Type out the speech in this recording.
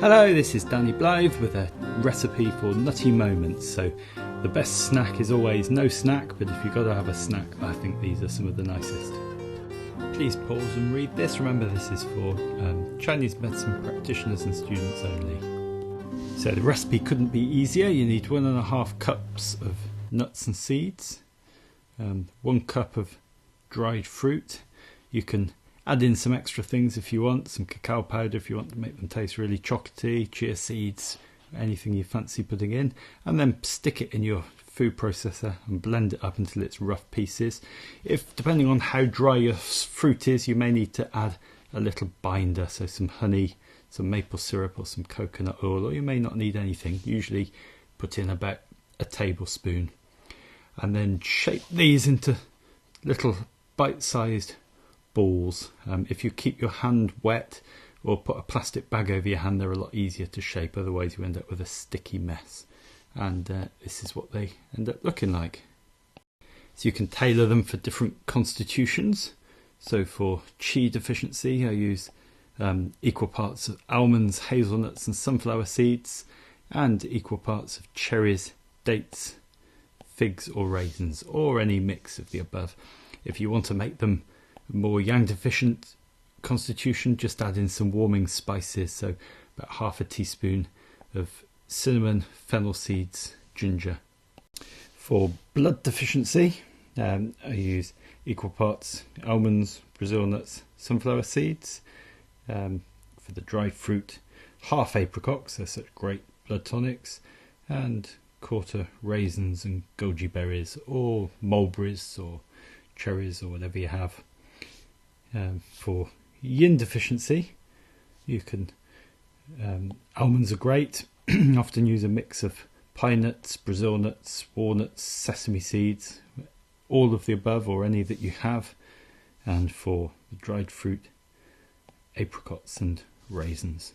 Hello, this is Danny Blyth with a recipe for nutty moments. So the best snack is always no snack, but if you've got to have a snack, I think these are some of the nicest. Please pause and read this. Remember, this is for Chinese medicine practitioners and students only. So the recipe couldn't be easier. You need 1.5 cups of nuts and seeds, 1 cup of dried fruit. You can add in some extra things if you want, some cacao powder if you want to make them taste really chocolatey, chia seeds, anything you fancy putting in, and then stick it in your food processor and blend it up until it's rough pieces. If, depending on how dry your fruit is, you may need to add a little binder, so some honey, some maple syrup or some coconut oil, or you may not need anything. Usually put in about a tablespoon, and then shape these into little bite-sized balls. If you keep your hand wet or put a plastic bag over your hand, they're a lot easier to shape, otherwise you end up with a sticky mess, and this is what they end up looking like. So you can tailor them for different constitutions. So for qi deficiency I use equal parts of almonds, hazelnuts and sunflower seeds, and equal parts of cherries, dates, figs or raisins, or any mix of the above. If you want to make them more yang deficient constitution, just add in some warming spices, so about half a teaspoon of cinnamon, fennel seeds, ginger. For blood deficiency I use equal parts almonds, Brazil nuts, sunflower seeds. For the dried fruit, half apricots, they're such great blood tonics, and quarter raisins and goji berries or mulberries or cherries or whatever you have. For yin deficiency, you can almonds are great. Often use a mix of pine nuts, Brazil nuts, walnuts, sesame seeds, all of the above or any that you have. And for the dried fruit, apricots and raisins.